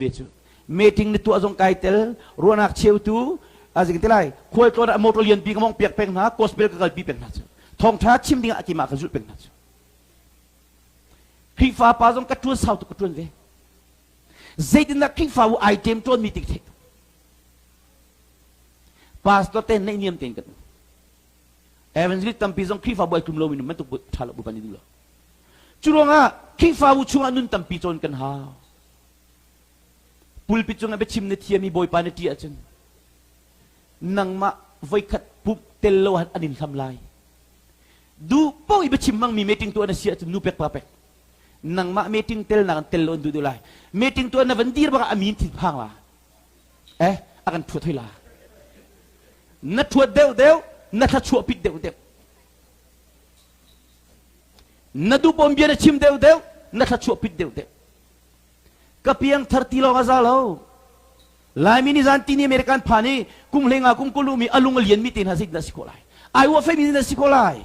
becu meeting ni tu azong kaitel ruanak cheu tu azing tilai khoi to na motor lian pi ngamong piak peng na gospel ka kal pi peng na chu thong tha chim ding akima ka zul peng na chu khifa pa zong ka tu sau tu ka tun ve zaidin na khifa u item to meeting the pastor ten nei niam ten ka evangelist tampi zong khifa boy tum lo min man tu thala bu pani lo churonga khifa u chunga nun tampi chon kan ha pulpit chung abe chim ne thiami boy pa ne ti achun nang ma voi khat pup tel lo han anin thamlai du po ibe chim mang mi meeting tu ana sia chu nu pek pa pek nang ma meeting tel na tel lo du du lai meeting tu ana vandir ba amin thi phang la akan thu thoi la na thu deu deu na tha chu pit deu deu na du pom bia na chim deu deu na tha chu pit deu deu kapiang 30 lo azal ho lai mini zanti ni american phani kum lenga kum kulumi alung lian mi tin hasik na sikolai ai wa fe mi na sikolai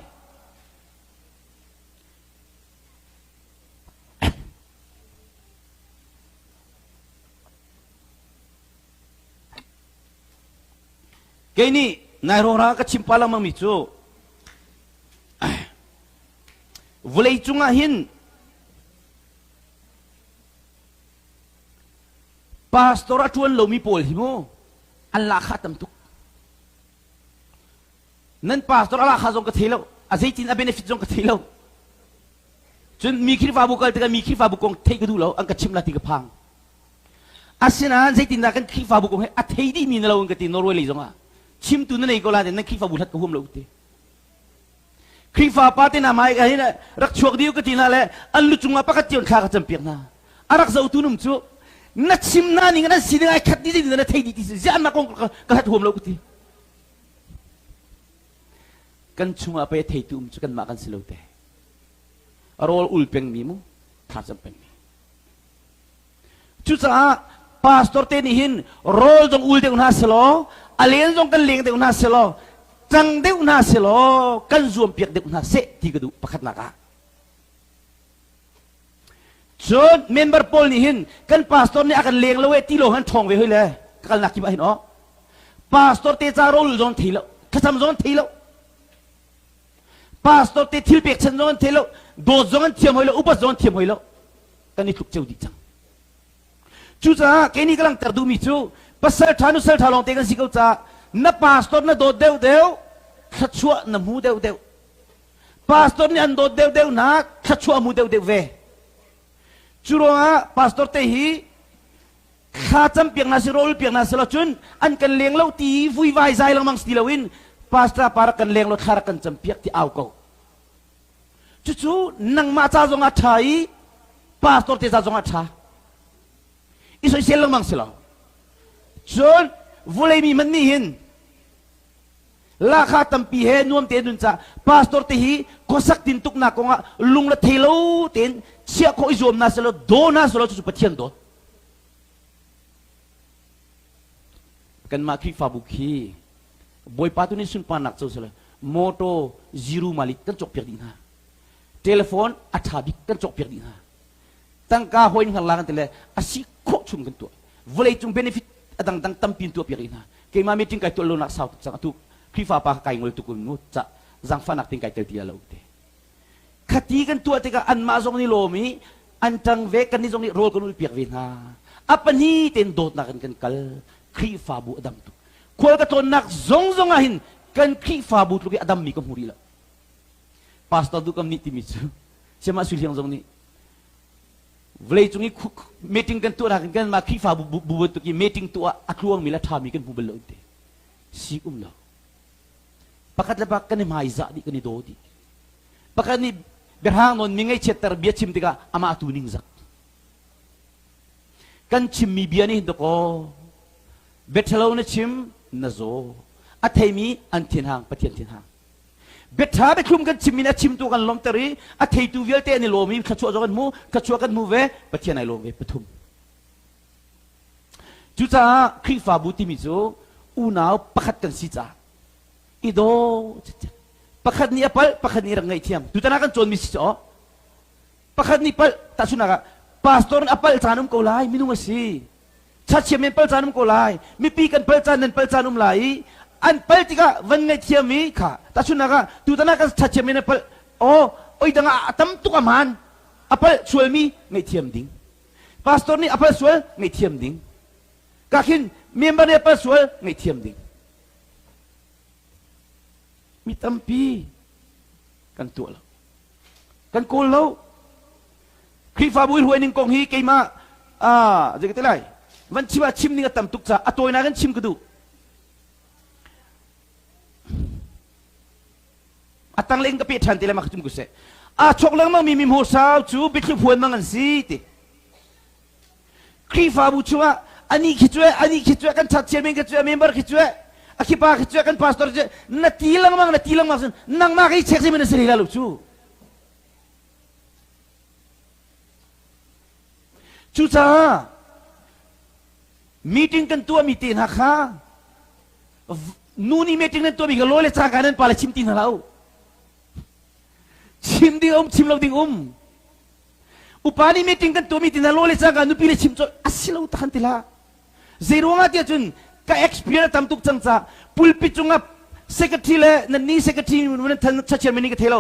kini nairora ka chimpala mang mi chu vulei chunga hin pastor atuan lomi pol himo Allah khatam tuk nan pastor Allah khazong ka thelo azaitin a benefit jong ka thelo chun mikhi fa bu kal te mikhi fa bu kong thei ka du lo ang ka chimla ti ka phang asina zaitin na kan khi fa bu kong a thei di min lo ang ka ti norway le jonga chim tu na nei ko la de na khi fa bu that ka hum lo te khi fa pa te na mai ka hina rak chuak diu ka ti na le an lu chunga pa ka tion kha ka champiak na arak zau tu num chu na chim na ni na si ngai khat di di na thei di ti jan ma kong ka hat hum lo ku ti kan chunga pe thei tu chu kan ma kan silo te arol ul peng mi mu tha cham peng mi chu cha pastor te ni hin rol jong ul de una selo alen jong kan leng de una selo chang de una selo kan zuam piak de una se ti ka du pakhat na ka John member Paul ni hin kan pastor ni akan leng lo we ti lo han thong we hoi le kal nak ki ba hin o pastor te cha rol zon thilo khasam zon thilo pastor te thil pek chen zon thilo do zon thiam hoi lo upa zon thiam hoi lo kan ni thuk cheu di chang chu cha ke ni kalang tar du mi chu pasal thanu sal thalong te kan sikau cha na pastor na do deu deu khachua na mu deu deu pastor ni an do deu deu na khachua mu deu deu ve churonga pastor te hi khacham piang na si rol piang na selo chun an kan leng lo ti vui vai zai lang mang stilawin pastor para kan leng lo thar kan cham piak ti au ko chu nang ma cha zonga thai pastor te cha zonga tha isoi sel lang mang selo chun vulei mi man ni hin la khatam pi he nuam te dun cha pastor te hi kosak tin tuk na ko nga lung la thelo ten sia ko izom na selo do na selo chu pathian do kan ma khi fa bu khi boy patu ni sun pa nak chu selo moto zero malik kan chok piak ding ha telephone atha dik kan chok piak ding ha tang ka hoin hang lang tele asi kho chum kan tu volei chung benefit adang dang tampin tu piak ding ha ke ma meeting kai to lo nak sau chang tu khi fa pa kai ngol tu kun nu cha jang fa nak ting kai tel ti lo te khati kan tua te ka an ma zong ni lo mi an tang ve kan ni zong ni rol kan ul piak vin ha apani ten dot na kan kal khi fa bu adam tu khol ka ton nak zong zong a hin kan khi fa bu tu ki adam mi kam huri la pastor du kam ni ti mi chu sema sul yang zong ni vlei chung ni meeting kan tu ra kan ma khi fa bu tu ki meeting tu a kluang mi la tha mi kan bu bel lo te si lo pakat la kan ni mai za di kan ni do di pakat ni berhang non mingai chetar bia chim tika ama atuning zak kan chim mi bia ni do ko bethalo na chim na zo athai mi an thin hang pathian thin hang betha be khum kan chim mi na chim tu kan lom tari athai tu vial te ni lo mi khachu zo kan mu khachu kan mu ve pathian ai lo ve pathum chu cha khi fa bu ti mi zo u naw pakhat kan si cha ido pakhat ni apal pakhat ni rangai thiam tu tana kan chon mi si cho pakhat ni pal ta sunaka pastor apal chanum ko lai minung si ชัดเชียมเปิลจานุมโกไลมีปีกันเปิลจานนั้นเปิลจานุมไหลอันเปิลที่ก็วันไงเทียมีค่ะแต่ชุนนักตูตานักชัดเชียมเปิลโอ้ยดังตั้มตุกมันอัปเปิลสวยมีไงเทียมดิ้งพาสตอร์นี่อัปเปิลสวยไงเทียมดิ้งกาคินเมียนบาร์เนี่ยอัปเปิลสวยไงเทียมดิ้งมีตั้มปีกันตัวเรากันโกลเราครีฟาบุยหวยนิงกงฮีเกมาจะกันเท่าไรวันชิว่าชิมนี่ก็ตั้มตุกจ้าอัตัวนักันชิมก็ดูตั้งเล่งก็เปียชันตีเลยมาขจุมกุเสชกเล่งมั่งมีหัวสาวจูบิดพวนมั่งกันสิติครีฟาบุชัวอันนี้คิดว่ากันชัดเจนคิดว่าเมมเบอร์คิดว่าคิดว่ากันพาสตอร์นัดทีลังมั่งสินั่งมาให้เช็คสิมันสิริลาลุจูจ้ามีติ้งกันตัวมีตีนหักข้านูนี่มีติ้งกันตัวมีกระโหลกเลยจากการนั้นปาลชิมตีนเราชิมดิ้งชิมเราดิ้งอุปานี่มีติ้งกันตัวมีตีนเราเลยจากการนู้นปีเลยชิมจอยอาศัยเราตันติละเซโร่งาที่จุนก็เอ็กซ์เพรียร์ทำตุกจังจ้าปุลปิจุงกับเซกทีเลยนั่นนี่เซกทีมันทันชัดเจนมันนี่ก็เทเรา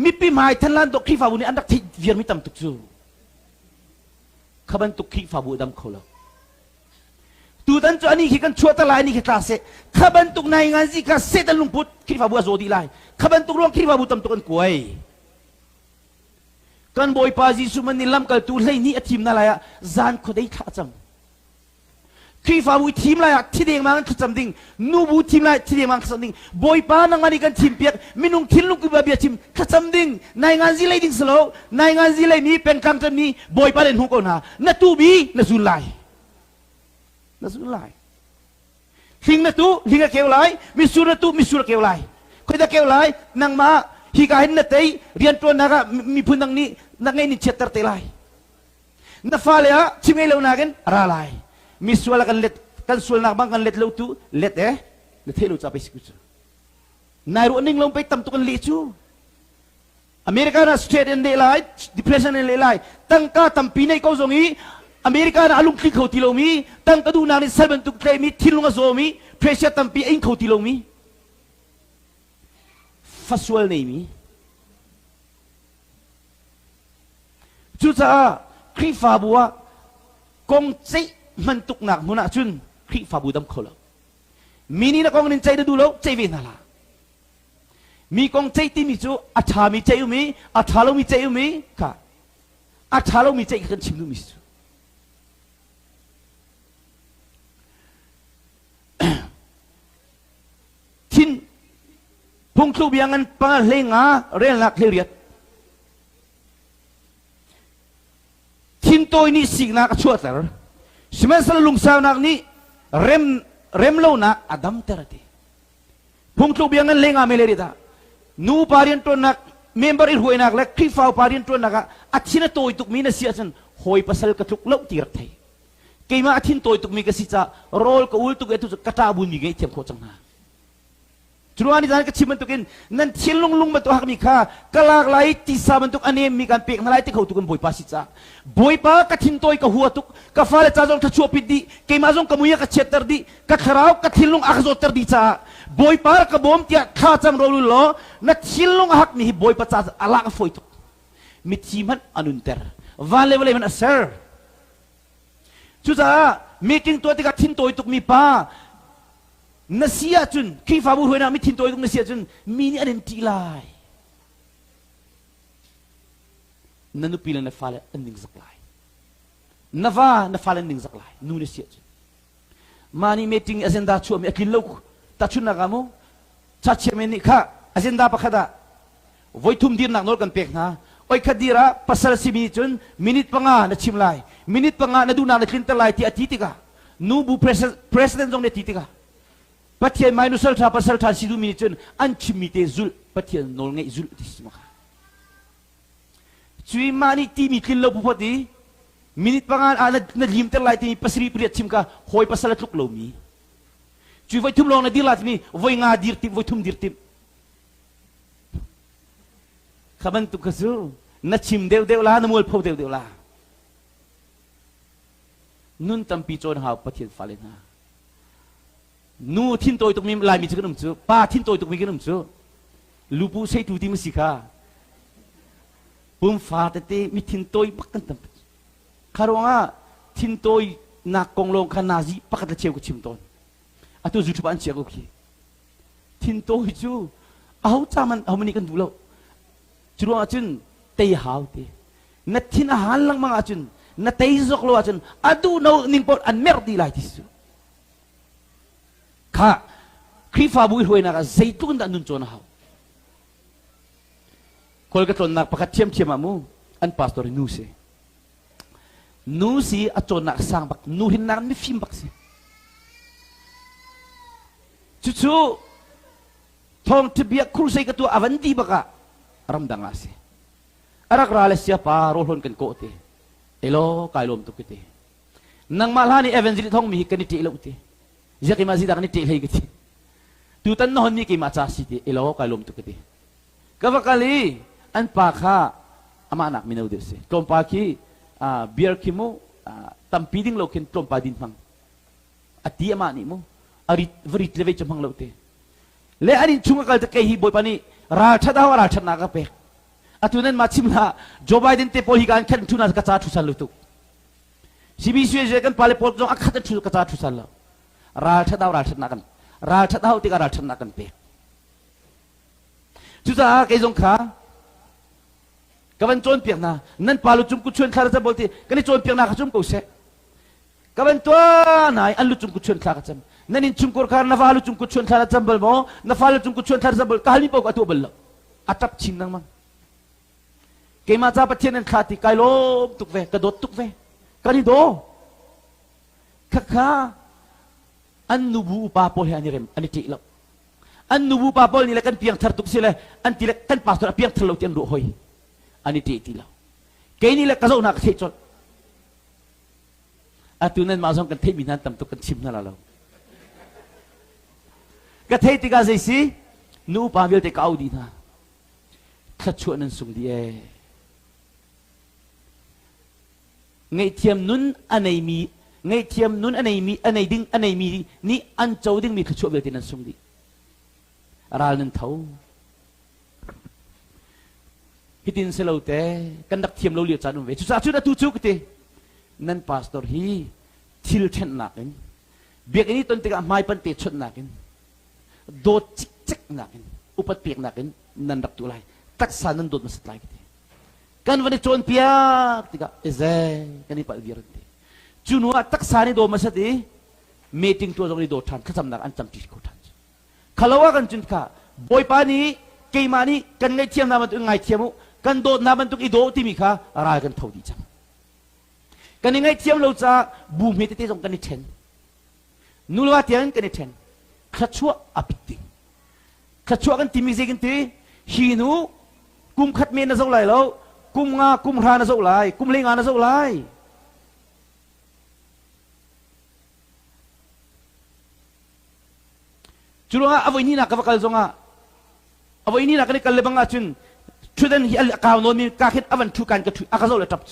มีปีใหม่ทันลันดอกครีฟาบุนี่อันดับที่เวียนไม่ทำตุกจูขบันตุกครีฟาบุดำเขาเราตูดันจอันนี้คือกันชัวตะไลนี่คือคลาสเซขบันตุกนายงานสิคลาสเซตันลุงพุทธครีฟาบัวโซดีไลขบันตุกร่วงครีฟาบุตำตุกันกวยกันบอยปาจิสุมันนิลัมกัลตูเลยนี่ทีมนั่นแหละจานเขาได้ท่าจำครีฟาบุทีมอะไรที่เดียงมันขจำดิ่งนูบูทีมอะไรที่เดียงมันขจำดิ่งบอยปานังมันนี่กันทีมเปียกมินุงทินลุงกุบาเบียทีมขจำดิ่งนายงานสิเลยดิ่งสโลนายงานสิเลยมีเป็นคำจำนี้บอยปาเล่นหุกอนฮะนัตูบีนัสุไลนั่นสุดเลยหิงนั่นตู้หิงก็เกี่ยวไรมิสูนั่นตู้มิสูก็เกี่ยวไรคนจะเกี่ยวไรนางมาฮิกาเห็นนั่นเตยเรียนตัวนักมีพูดนังนี้นักนี่เชิดตร์เตยไรนั่นฟ้าเลยฮะชิมเอลนักกันอะไรไรมิสูละกันเล็ดกันส่วนนักบางกันเล็ดเลวตู้เล็ดเล็ดเทลูจะไปสิกุศลนายรู้นิ่งลงไปทำตัวกันเลี้ยจูอเมริกาน่ะสเตทเอ็นเดลไลดิเพรสชันเอ็นเดลไลตั้งก้าทำปีในเขาส่งนี้อเมริกาน่ะลุงคลิกเขาตีลงมีตั้งกระดูนานี่เซเว่นตุกเตมีทิ้งลงก็โซมีเพรสเชอร์ตั้มปีเองเขาตีลงมีฟัสวลนี่มีจุดจ้าครีฟาบัวกงใจมันตุกหนักมุนักจุนครีฟาบูดำเขาแล้วมีนี่นะกงนินใจดูแล้วใจเวียนอะไรมีกงใจที่มีจูอัฐามีใจอยู่มีอัฐาเรามีใจอยู่มีค่ะอัฐาเรามีใจกันชิมดูมีจูทินพงครูเบียงกันปังเลงาเรียนหลักเรียดทินโตยนี่สิ่งนักชั่วแต่สมัยสลุงสาวนักนี่เร็มเล่านักอดัมเตอร์ตีพงครูเบียงกันเลงาเมเลริดานูปาริยนตัวนักเมมเบอร์อินหวยนักและคริฟาวปาริยนตัวนักอัชินโตยตุกมีนเสียจันหอยปัสสาวะทุกเล่าตีรักไทยเกี่ยมาอัชินโตยตุกมีกสิจ้าโรลก็อุลตุกเอตุกระตาบุญมีเกี่ยเทียมโคจังนาจุดนี้ท่านก็ชิมมันตุกินนั่นเชียนลุงมันตัวหักมีค่ากลากไหลที่สามันตุกอันนี้มีการเปียกนั่นไหลที่เขาตุกันบอยปาสิจ้าบอยปากระทินตัวกับหัวตุกกฟ้าเลจ้าจงทัชชัวปิดดีเกี่ยมาจงกับมุยกับเชตตร์ดีกับขราวกับทินลุงอักโซตร์ดีจ้าบอยปากับบอมที่ข้าจำรอลุลล้อนั่นเชียนลุงหักมีบอยปาจ้าอลากฝอยตุกมิทีมันอนุนเตอร์วันเลวมันเซอร์จุดมีทิ้งตัวที่กับทินตัวตุกมีป้านัสยาจุนคีฟาบูหวยนามิทินตัวตุกนัสยาจุนมีนี่อันนี้ทีไลนั่นนุปิลนฟ้าเลยอันนิ่งสักไลนฟ้านฟ้าเลยนิ่งสักไลนู่นนัสยาจุนมานี่มีทิ้งอเจนดาชัวมีอคิลลูกตัดชุนนักamoชัดเจนนี่ค่ะอเจนดาปะขดาไว้ทุ่มดีนักโนกันเปียกนะโอ้ยขดีระปัสสาวะสิมีจุนมินิทปังอาณชิมไลมินิทปังอาณดูนาณคลินต์ไลที่อธิติกานูบูเพรสเดนต์จงเนติติกาปัจจัยไม่นุสลท่าปัสสาวะสิดูมินิจุนอันชิมิเตจุลปัจจัยโนลเงยจุลที่สมาช่วยมานี่ที่มีคลินโลบุพดีมินิทปังอาณนั่นลิมเตอร์ไลที่ปัสรีเปรียชิมกาหอยปัสสาวะทุกโลมีช่วยไว้ทุ่มลงนั่นดีลาที่มีไว้งาดีร์ติไว้ทุ่มดีร์ติขบันตุกสู้นัดชิมเดียวลานมัวพบเดียวลา นุ่นตำปีโจนหาวประเทศฟาเลนานูทิ้นตัวตรงมีลายมีจะกระนุ่มเจอป้าทิ้นตัวตรงมีกระนุ่มเจอลูปูใช้ตูที่มันสิค่ะปุ่มฟ้าแต่เตมีทิ้นตัวปักกันตำคารวะทิ้นตัวนักกงลงขนาซีปักกันเชียวกับชิมตอนอะตัวจุดบ้านเชียวกับขี้ทิ้นตัวจูเอาจามันเอามันนี่กันดูแล้วจุดว่าจุนเตยหาวเตนัดทิ้นอาหารลังมังอาจุนนัดเตยซอกโลอาจุนอะดูโนนิงปอดอันเมรดีไลที่สุดข้าครีฟ้าบุยหวยนักใจตุนดันนุนโจนหาวคนก็ตนนักประคัตเทียมอามูอันพาสตอร์นูสีอจนนักสร้างบักนูหินนักไม่ฟิมบักสิจู่ๆทองทบียครูใส่กับตัวอวันดีบักอะรำดังอาศัยอารักราเลเซียปาโรลฮอนกันโกเตเอโลกายลมตุกเตนังมาลานีเอเวนซิลิทองมีกันนิติเอโลเตจะกิมาซิดักนิติเลยกันทีตุตันนอนมีกิมาจ้าสิเตเอโลกายลมตุกเตก็ว่ากันลีอันปากข้าอามานักมินาอุดเสตรมปาคีเบียร์คิโมตั้มปีดิ้งโลกินตรมปาดินฟังอดีอามานี่โมอาริวริตเลเวจมังโลเตเลอันนี้ชุงกันตะเกฮีบอยปานีราชดาวราชนาคเปกอตุนันมาชิมละโจไบเดนเตโพฮิการขันทุนัสกระจาทุสันลุตุซีบีซีเจกันพาเลโพลจงอักขัดทุกระจาทุสันละราชดาวราชนากันราชดาวติการาชนากันเปกจุดจ้าเกยจงขากันโจนเปียกนะนั่นปาลุจุมกุชวนคลาจะบอกที่กันโจนเปียกนะขจุมกูเสกันตัวไหนอันลุจุมกุชวนคลาจะนั่นอินจุมกุรคาร์นาฟาลุจุมกุชวนคลาจะบอกโมนาฟาลุจุมกุชวนคลาจะบอกกาลิปอกอัตัวเบลล์อัตับชินนังมั้งเกมาจ้าประเทศนั้นขาดที่ไกลบตุกเวกระโดดตุกเวกันนี่โดข้าอันนูบูปาโพเฮอันนี้เรมอันนี้จีแล้วอันนูบูปาโพนี่แหละกันเพียงทาร์ตุกสิเลยอันที่แหละกันปาสตัวเพียงทะลุเตียนดูหอยอันนี้ตีแล้วเกนี่แหละกระโจนนักเทจดอาตุนันมาส่งกันเทมินันตำตุกันชิมนั่นละเรากระเทติกาเจสินูปาเวลเตกเอาดีนะขัดชวนนั้นส่งดีไงเทียมนุนอันไหนมีไงเทียมนุนอันไหนมีอันไหนดึงอันไหนมีนี่อันเจ้าดึงมีขัดชวนเวลเตนั้นส่งดีราลนั้นเท่าฮิตินเซลล์เตะกันดักเทียมเราเลี้ยจานุเวชุดชุดตุจุกเตนั่นพาสตอร์ฮีทิลเทนนักกันเบียกนี้ต้นเตะไม่ปันเตะชนนักกันโดดจิกจิกนักกันอุปเปียกนักกันนั่นดักตัวไรตักสานันโดดมาสไลด์กันวันนี้โจนเปียกติกาเอเซกันนี่ปัดเบียร์เตจุนว่าตักสานี่โดดมาสติเมติงตัวตรงนี้โดดทันข้าจำนักอันจำติดกูทันขลาวกันจุนข้าบอยปานี้เกมานี้กันไงเทียมนามันตัวไงเทียมุกันโดดนามันตุกอีโดที่มีข้ารายกันเท่าดีจังกันยังไงเทียมเราจะบูมเฮติเตจงกันนี่เทนนูลวาเทียนกันนี่เทนขัดชั่วอภิติขัดชั่วกันที่มีเจกันที่ฮีนูกุมขัดเมนน่ะเท่าไรแล้วกุมงากุมราน่ะเท่าไรกุมเลงาน่ะเท่าไรจุลงาอวัยนี่นักกับกัลจงาอวัยนี่นักกันนี่กัลเลบังอาจุนชุดนั้นฮิอัลกาวโนมีกาคิดอวันทุกันก็ทุอาคาโซเลตับ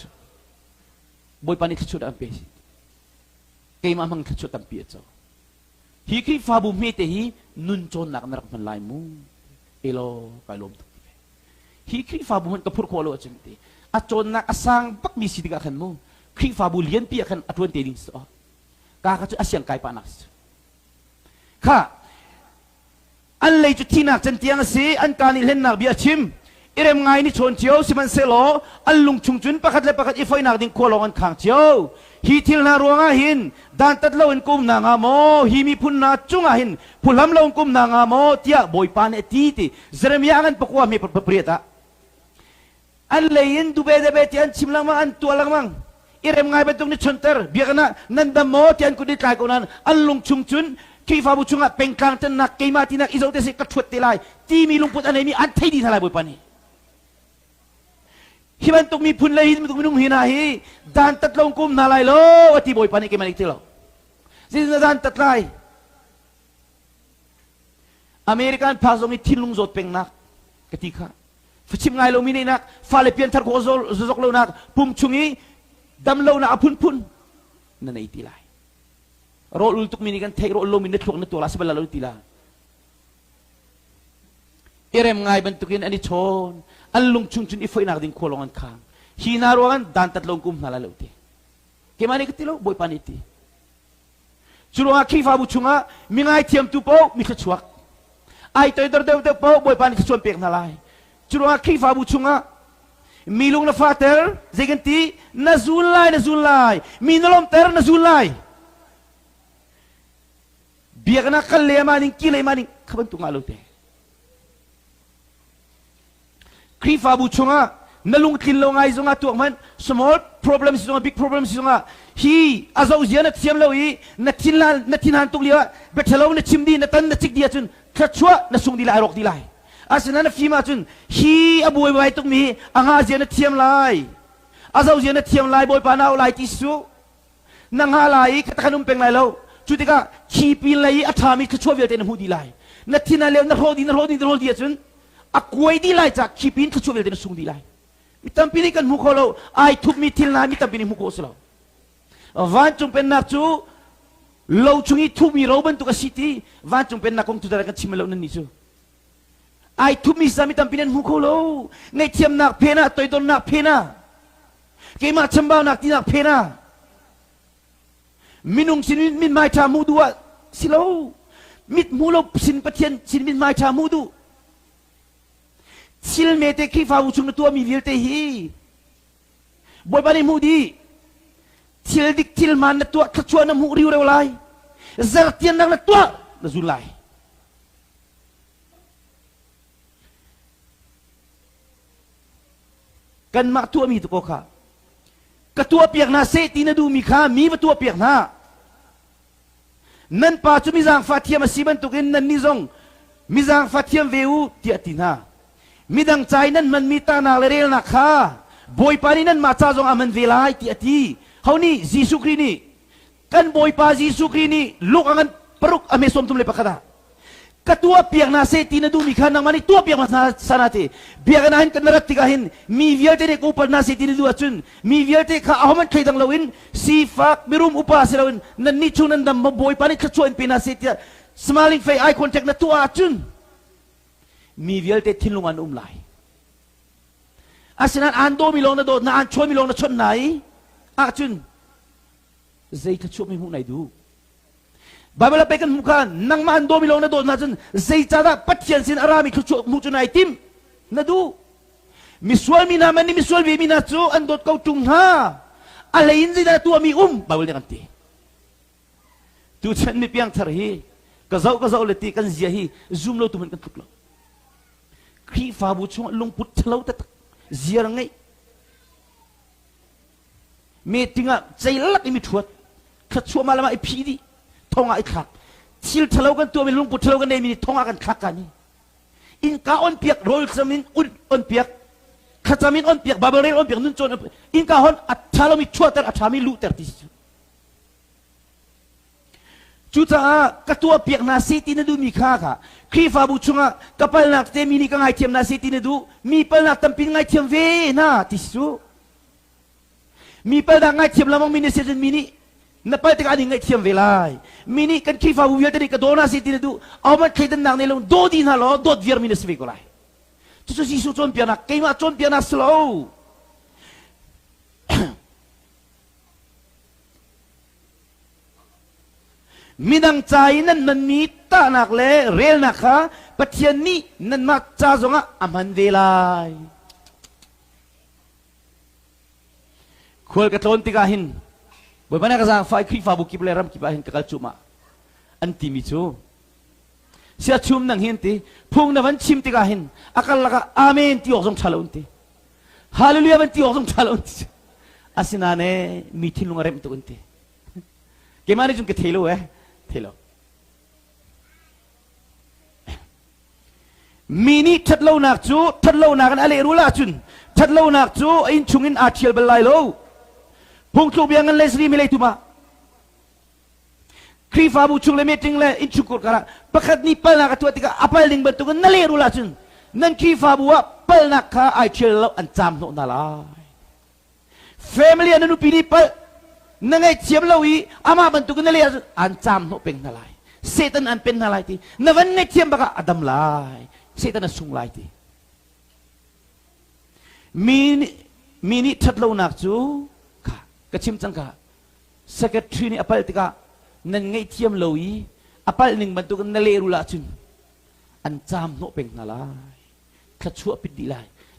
บ่อยปานิขชุดอันเปย์เกมอามังขชุดอันเปย์เจ้าฮิคิฟาบุเมเตฮีนุนโจนนักนักมันลายมูเอโลกายลมตุกฮิคิฟาบุมันกับพูดโคโลจังเตอาโจนนักอาสังปักมีสิทธิ์กันมูคิฟาบุเลียนเปียกันอัตวันเตดิงสอกาขชุดอาเซียนไกปานัสค่ะอันเลยจุดที่นักจันเตียงสิอันการนิเล่นนักเบียชิมอิเรมไงนี่ชนเชียวสิมันเซโลอันลุงชุงจุนประคัดเลยประคัดอีไฟนักดิ้งโคลงันขังเชียวฮีทิลนารัวงาหินดันตัดเล่าอินกุมนางาโมฮีมีพุนนาจุงาหินพุลำเล่าอินกุมนางาโมเตียบอยปานเอตีติเซเรมียางันปะกัวมีเปรียตะอันเลยอินดูเบเดเบติอันชิมลังมังอันตัวลังมังอิเรมไงเป็นตรงนี้ชนเตอร์เบียกันนะนันดามโมติอันกุดิตายคนนั้นอันลุงชุงจุนคีฟาบุชุงะเป็นกลางจันนักเกมาตินักอิโซเตสิกระชวดตีลายที่มีลุงพุทธอันไหนมีอันไทยดีทลายบอยปานีฮิบันตุกมีพุนเลยฮิมันตุกมีนุ่งหินาฮีดานตัดลงกุมนาลายโลวัติบอยปานีเกมานิติโลสินดานตัดลายอเมริกันพาสงอิทิลุงโจดเป็นนักกติกาฟชิมไงโลมินีนักฟาเลเปียนทัดโคโซโซกโลนักปุ่มชุงีดำโลนักพุน na naitilay. Ro ultuk minikan tay ro lo minatlok na tuwa sa balalo tila. Irem ngay bantukin ani chon anlung chun ifoy na ding kolongan kang. Hinaruan dan tatlong kum nalalaw ti. Kemani katilo boy paniti. Churunga kifa buchunga mingay tiam tu po mikachuak. Ay toy dor dew po boy paniti chuan pek nalay. Churunga kifa buchunga milung na father zeganti nazulay minolom ter nazulay. Biyak na kalya maning kilay maning kabantung alo te. Kifa buchunga nalung kinlo nga iso nga tuwag man small problems iso nga big problems iso nga hi azaw ziya na tiyam law na tinhantong liya betalaw na chimdi na tan na chik diya chun kachwa na sung dila arok dilay asana na fima chun hi abuay bay tuk mi anga ziya na tiyam lay azaw ziya na tiyam lay boy panaw lay tisu nang halay katakanumpeng lay law chuti ka kipin lay atami kachwa viyalte na hudi lay na tinalew na rodi diya chun akway dilay chak kipin kachwa viyalte na sung dilay mitam pinikan mukolo ay tup mitil na mitam pinik muko selaw. Van chung pen nak chu low chungi tup mi roban tu ka city van chung pen nak kong tu darakan chimelaw na niso. Ay tup mi sa mitam pinan mukolo ngay tiam nak pena toy don nak pena. Kay ma chambaw nak tinak pena. Minung sin min mai cha mudu silaw. Mit mulo sin patien sin min mai cha mudu. Sil mete kifa uchung na tuwa mi vilte hi. Boy bani mudi. Til dik til man na tuwa kachua na muri ure walay. Zartian na tuwa na zulay. Kan mak tuwa mi tuko ka. Katuwa piyak na se tinadu mi ka mi ba tuwa piyak na. Nan pa chu mizang fatiyam asiban tukin nan nizong. Mizang fatiyam veu tiatin ha. Midang Chainan man mita na lerel na ka. Boy pa ni nan machazong aman velay ti ati. Hauni Jisu Krini. Kan boy pa Jisu Krini lukangan peruk amesom tumle pakada. Katua piyak na se tinadumi ka nang mani tua piyak na sanate. Biyak nahin kan narat tikahin. Mi viyalte ne kupal na se tinadu atsun. Mi viyalte ka ahoman kaitang lawin. Si fak birum upa silawin. Nan nichung nandam boy pa ni kachuan pinase tiya. Smiling face eye contact na tua atsun. Mi viyalte tinlungan umlay. Asinan ando milong na do na ancho milong na chon nai. Achun. Zay kachu mi hunay du. Babala pekan muka nang maando milong na do na chun zay chada patyan sin arami kachu muchunay tim. Na du. Miswal mi naman ni miswal mi minatso andot kau tungha. Alayin zay na tuwa mi babal niya kanti. Tu chan mi piyang tarhi. Kazaw leti kan ziyahi. Zoom lo tuman kan tuklo. Khi phá bu chung lungput thlau ta ziar ngai me tinga chailak imi thuat khachu malama I phidi thonga I khak thil thlau kan tu me lungput thlau kan nei mi thonga kan khak kani in ka on piak rol chamin on piak khachamin on piak babare on piak nun chon in ka hon athalo mi chuatar athami lu ter tis Chuta katua piak na city na du mi kha Kifa bu chunga kapal nak te mini ka ngai thiam na city na du mi pal nak tampin ngai thiam ve na tisu mi pal da ngai thiam lamang mini season mini na pal te ka ni ngai thiam ve lai mini kan kifa bu yate ka dona city na du aw khaidan nang ne long do din ha lo dot vier mini sve ko lai tu so si su chon piana keima chon piana slow Midang chay nan mita nak le rel nakha patyan ni nan matcha zonga aman velay. Khol katlon tikahin. Boy bana kasang fai khifa bu kipleram kipahin kakal chuma. Anti micho. Siya chum nang hinti phung naman chim tikahin. Akal laka amen ti oksom chalonti. Hallelujah man ti oksom chalonti. Asinane mitin lungarem to unti. Kemana jung ke thelo Hello. Mini tatlo nak kan ale rula chun tatlo nak chu in chungin athial belai lo phung chu biangan lesri milai tuma krifa bu chung le meeting le in chukur kara pakhat ni pal nak tu tika apal ding betu kan nale rula chun nan krifa bu pal nak ka athial lo an cham no nalai family anu pini pal นั่งไงเทียมเราอีอามาบรรทุกนั่นเลยอันจามโนเป็นอะไรเซตันอันเป็นอะไรที่นั่นวันไงเทียมบักอดัมลายเซตันสุงลายที่มีนี่ทัดเราหนักจูค่ะกระชิมจังค่ะสกัดทรีนี่อภัยติกานั่นไงเทียมเราอีอภัยหนึ่งบรรทุกนั่นเลยรู้ละจุนอันจามโนเป็นอะไรขัดชั่วปิดดีไล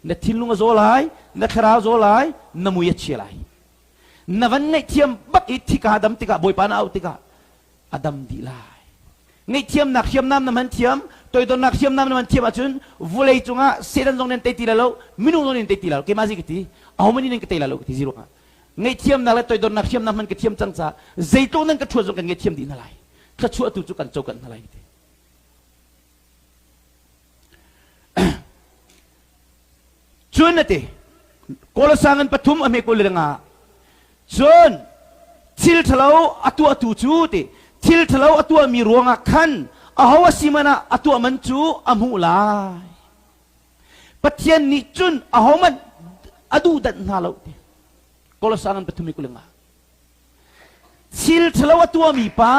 นัดทิ้งลุงโจไลนัดคราวโจไลนัมุยเชียไลนับวันไงเทียมบักอิทิกาดัมติกาบอยปานาอุติกาอดัมดีไลไงเทียมนักเทียมน้ำมันเทียมตัวตัวนักเทียมน้ำมันเทียมอาจุนวุเลยจุงะเซดันจงเนนเตติลาโลมินุจงเนนเตติลาโลเกมาซิกติเอามันนี่เนนเตติลาโลกติซิโร่ไงเทียมนั่นแหละตัวตัวนักเทียมน้ำมันก็เทียมจังจ้าใจตัวนั้นก็ชัวร์จงกันไงเทียมดีนั่นแหละก็ชัวร์ตุจุกันโจกันนั่นแหละชวนนั่นเองโกลสังกันปฐุมอเมริกาเลยนะชวนทิลทะเลาอัตัวจูติทิลทะเลาอัตัวมีรวงขันอาหัวสิมานะอัตัวมันจูอามูลายปัจจัยนี้จุนอาหัวมันอดูดันนาเลาโกลสังกันปฐุมอเมริกาเลยนะทิลทะเลาอัตัวมีป้า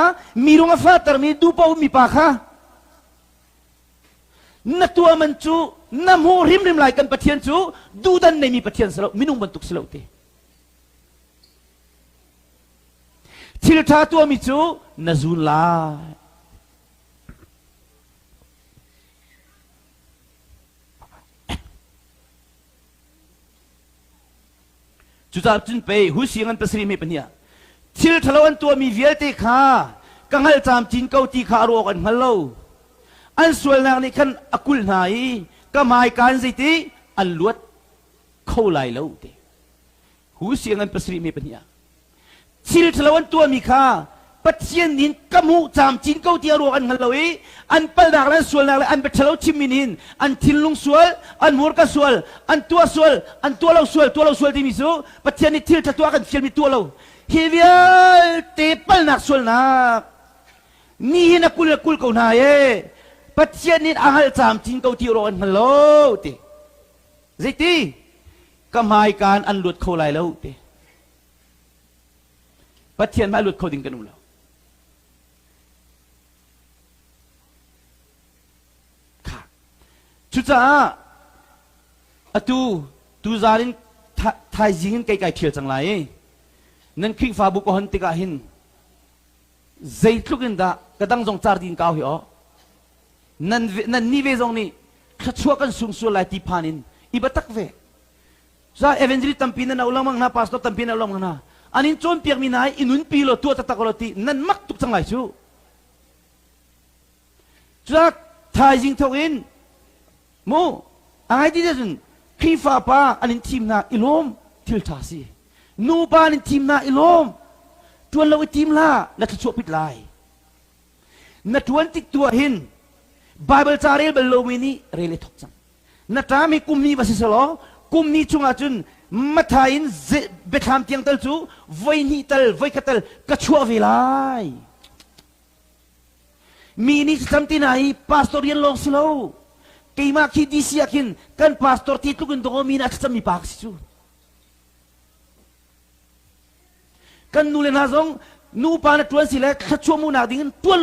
มีรวงฟ้าตรมีดูป้ามีป้าค่ะนัตัวมันจูน้ำหูริมไหลกันปะเทียนจูดูดันในมีปะเทียนสลบมินุ่งบรรทุกสลบเตทิลทาตัวมิจูนจูลาจุดจับจุนไปหูเสียงอันประสิทธิ์ไม่เป็นเนี่ยทิลทะเลวันตัวมีเวียเตขากังหัลจามจินเกาตีขารัวกันฮัลโหลอันส่วนนั้นนี่ขันอกุลไหนก็หมายการสิที่อันลวดเข้าไหลแล้วเดหูเสียงอันประสิทธิ์ไม่เป็นอย่างชิลทะวันตัวมีค่าปัจเจียนนินกมูจามจินเก้าตีรัวอันฮัลโหลอันเปิดดักแล้วส่วนนั้นอันเป็นทะเลชิมินินอันทินลุงสวลอันมูร์กสวลอันตัวสวลอันตัวเราสวลที่มีสูปัจเจียนนี่ทิลตัวกันเชียมีตัวเราเฮียเตปลนักสวลนักนี่นักกุลเขาหน้าปัจเจียนนี้อาหารจามจินเกาตีร้อนฮัลโหลติสิทีก็หมายการอันหลุดเข้าไหลแล้วติปัจเจียนไม่หลุดเข้าดิ่งกันนู่นแล้วค่ะชุดจ้าตูซาลินไทยยิงไกลๆเที่ยวจังไรนั่นคิงฟ้าบุกหันติกาหินใจทุกินดากระดังจงจาร์ดินก้าวเหรอนั่นนี่เวจงนี่ขัดชัวกันสูงสุดหลายที่ผ่านินอีบัตักเวจ้าเอเวนจลิตัมปีนั้นเอาละมั้งนะพาสต้ตัมปีนั้นเอาละมั้งนะอันนี้โจมเปียกมีนายอินุนปีโลตัวตะตะกโลตีนั่นมักตุกจังไรชูจ้าทายจิงทวินโมอะไรที่เดินคีฟ้าป้าอันนี้ทีมน่ะอิลอมทิลทาซีนูป้าอันนี้ทีมน่ะอิลอมตัวเราทีมล่าและขัดชัวปิดลายนัดวันติดตัวหินBible cari belum ini relate hoksam. Natami kumni basisalo, kumni cungacun matain betam tiang telcu, voi nital, voi katal kacua vilai. Mini samtinai pastorian long slow. Kima kidisiakin kan pastor titu kan domina sami paksiu. Kan nulen hazong nu pana tuan sila kacua munadingin tuan